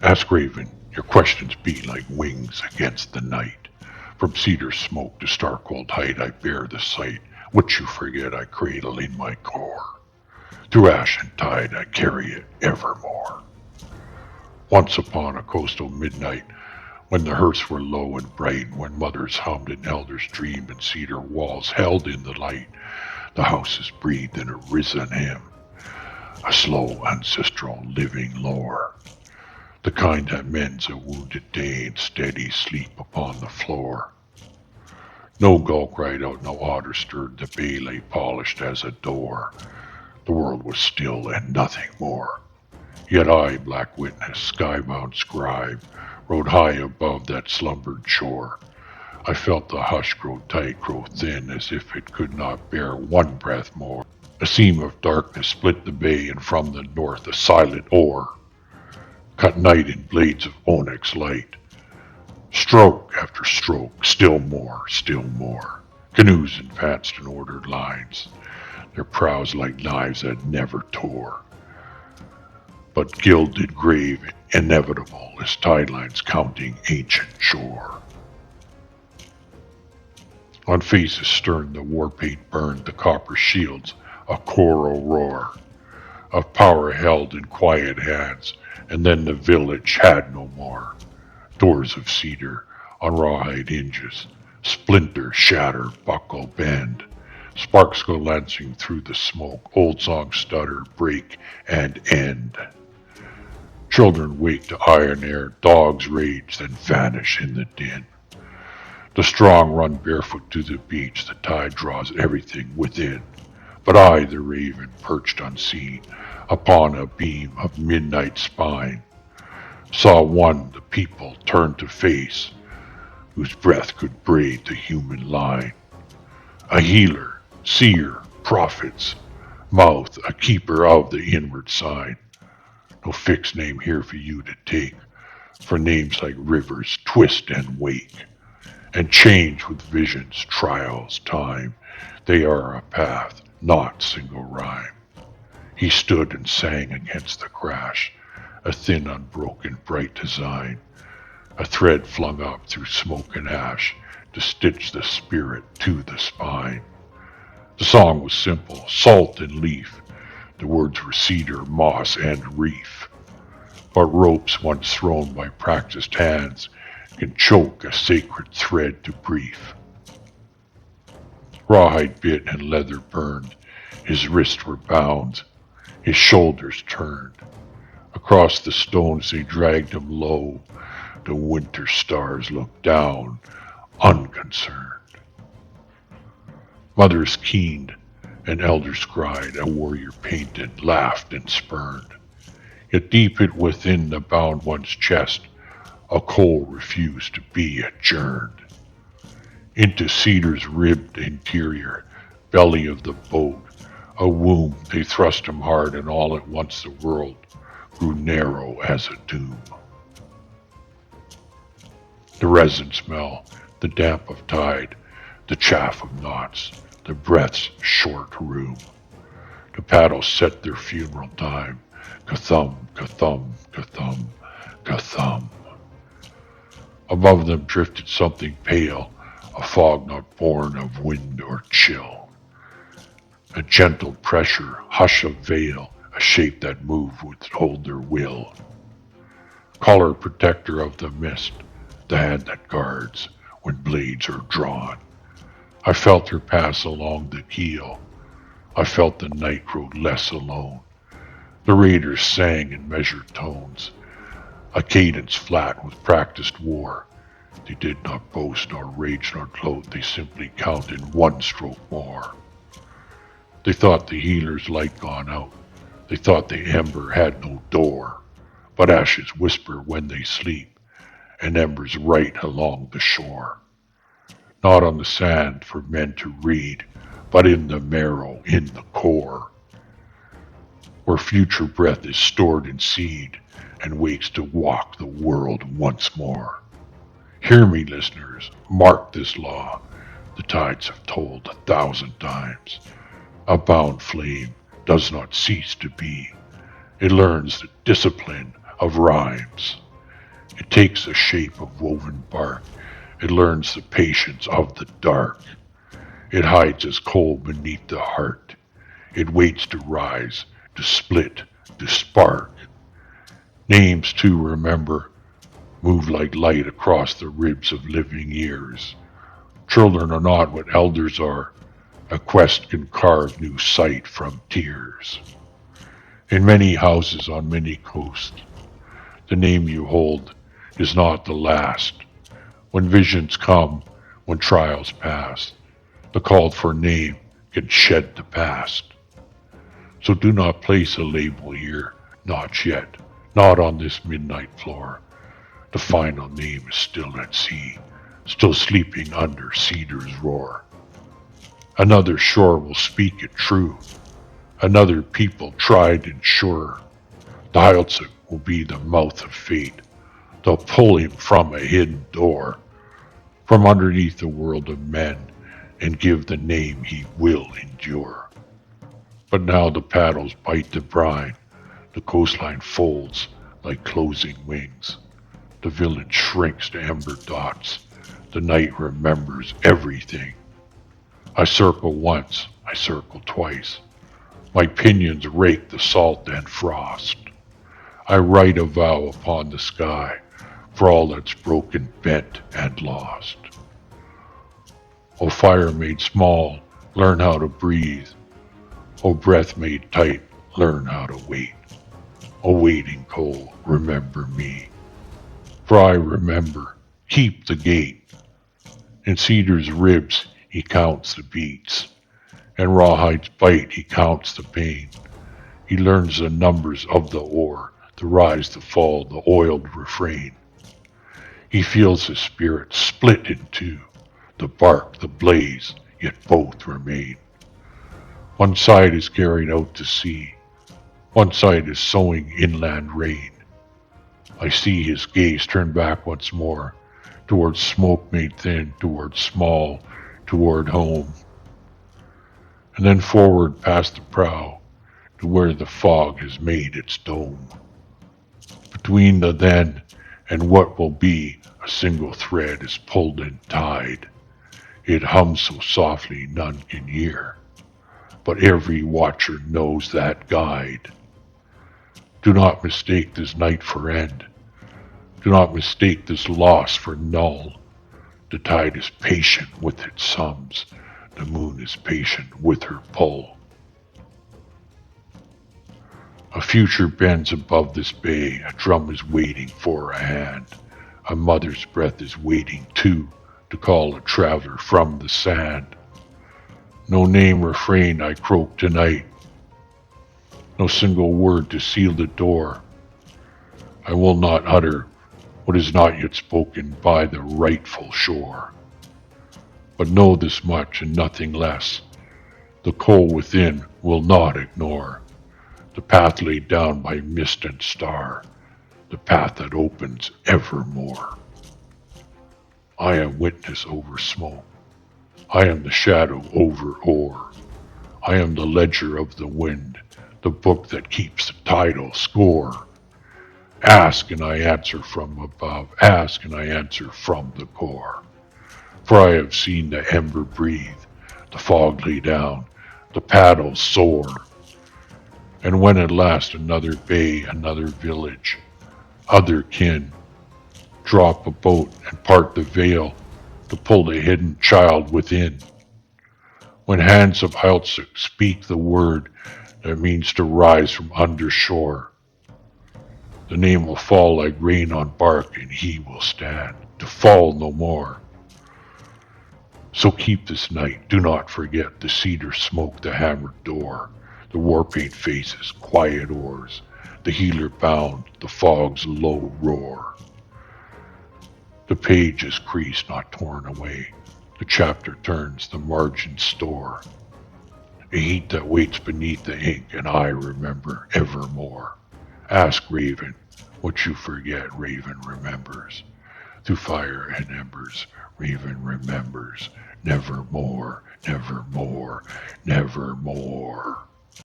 Askraven, your questions beat like wings against the night. From cedar smoke to star-cold height I bear the sight, which you forget I cradle in my core. Through ash and tide I carry it evermore. Once upon a coastal midnight, when the hearths were low and bright, when mothers hummed and elders dreamed and cedar walls held in the light, the houses breathed in a risen hymn, a slow ancestral living lore, the kind that mends a wounded day in steady sleep upon the floor. No gull cried out, no otter stirred, the bay lay polished as a door. The world was still and nothing more. Yet I, black witness, skybound scribe, rode high above that slumbered shore. I felt the hush grow tight, grow thin, as if it could not bear one breath more. A seam of darkness split the bay, and from the north a silent oar cut night in blades of onyx light. Stroke after stroke, still more, still more. Canoes advanced in ordered lines, their prows like knives that never tore, but gilded grave inevitable as tide lines counting ancient shore. On faces stern the war paint burned, the copper shields a choral roar of power held in quiet hands, and then the village had no more. Doors of cedar on rawhide hinges, splinter, shatter, buckle, bend. Sparks go lancing through the smoke, old songs stutter, break, and end. Children wake to iron air, dogs rage, then vanish in the din. The strong run barefoot to the beach, the tide draws everything within. But I, the raven, perched unseen upon a beam of midnight spine, saw one the people turn to face, whose breath could braid the human line. A healer, seer, prophet's mouth, a keeper of the inward sign. No fixed name here for you to take, for names like rivers twist and wake, and change with visions, trials, time. They are a path, not single rhyme. He stood and sang against the crash, a thin, unbroken, bright design, a thread flung up through smoke and ash to stitch the spirit to the spine. The song was simple, salt and leaf. The words were cedar, moss, and reef. But ropes once thrown by practiced hands can choke a sacred thread to brief. Rawhide bit and leather burned, his wrists were bound, his shoulders turned. Across the stones they dragged him low, the winter stars looked down, unconcerned. Mothers keened and elders cried, a warrior painted, laughed and spurned. Yet deep it within the bound one's chest, a coal refused to be adjourned. Into cedar's ribbed interior, belly of the boat, a womb, they thrust him hard, and all at once the world grew narrow as a doom. The resin smell, the damp of tide, the chaff of knots, the breath's short room. The paddles set their funeral time, ka-thum, ka-thum, ka-thum, ka-thum. Above them drifted something pale, a fog not born of wind or chill. A gentle pressure, hush of veil, a shape that moved withhold their will. Collar protector of the mist, the hand that guards when blades are drawn. I felt her pass along the keel. I felt the night grow less alone. The raiders sang in measured tones, a cadence flat with practiced war. They did not boast nor rage nor gloat, they simply counted one stroke more. They thought the healer's light gone out, they thought the ember had no door, but ashes whisper when they sleep, and embers write along the shore. Not on the sand for men to read, but in the marrow, in the core, where future breath is stored in seed and wakes to walk the world once more. Hear me, listeners, mark this law. The tides have told 1,000 times. A bound flame does not cease to be. It learns the discipline of rhymes. It takes the shape of woven bark. It learns the patience of the dark. It hides its cold beneath the heart. It waits to rise, to split, to spark. Names to remember move like light across the ribs of living years. Children are not what elders are. A quest can carve new sight from tears. In many houses on many coasts, the name you hold is not the last. When visions come, when trials pass, the called for name can shed the past. So do not place a label here, not yet, not on this midnight floor. The final name is still at sea, still sleeping under cedar's roar. Another shore will speak it true, another people tried and sure. The heiltsuk will be the mouth of fate. They'll pull him from a hidden door, from underneath the world of men, and give the name he will endure. But now the paddles bite the brine, the coastline folds like closing wings. The village shrinks to ember dots, the night remembers everything. I circle once, I circle twice. My pinions rake the salt and frost. I write a vow upon the sky for all that's broken, bent, and lost. O fire made small, learn how to breathe. O breath made tight, learn how to wait. O waiting coal, remember me. For I remember, keep the gate. In cedar's ribs he counts the beats. And rawhide's bite he counts the pain. He learns the numbers of the ore, the rise, the fall, the oiled refrain. He feels his spirit split in two, the bark, the blaze, yet both remain. One side is carried out to sea, one side is sowing inland rain. I see his gaze turn back once more, towards smoke made thin, toward small, toward home. And then forward past the prow, to where the fog has made its dome. Between the then and what will be, a single thread is pulled and tied. It hums so softly none can hear, but every watcher knows that guide. Do not mistake this night for end. Do not mistake this loss for null. The tide is patient with its sums. The moon is patient with her pull. A future bends above this bay. A drum is waiting for a hand. A mother's breath is waiting too, to call a traveler from the sand. No name refrain I croak tonight. No single word to seal the door. I will not utter what is not yet spoken by the rightful shore. But know this much and nothing less. The coal within will not ignore the path laid down by mist and star, the path that opens evermore. I am witness over smoke. I am the shadow over ore. I am the ledger of the wind, the book that keeps the tidal score. Ask and I answer from above, ask and I answer from the core. For I have seen the ember breathe, the fog lay down, the paddles soar. And when at last another bay, another village, other kin, drop a boat and part the veil to pull the hidden child within. When hands of heiltsuk speak the word that means to rise from under shore, the name will fall like rain on bark and he will stand, to fall no more. So keep this night, do not forget the cedar smoke, the hammered door, the war paint faces, quiet oars, the healer bound, the fog's low roar. The page is creased, not torn away. The chapter turns, the margins store. A heat that waits beneath the ink, and I remember evermore. Ask Raven what you forget, Raven remembers. Through fire and embers, Raven remembers. Nevermore, nevermore, nevermore.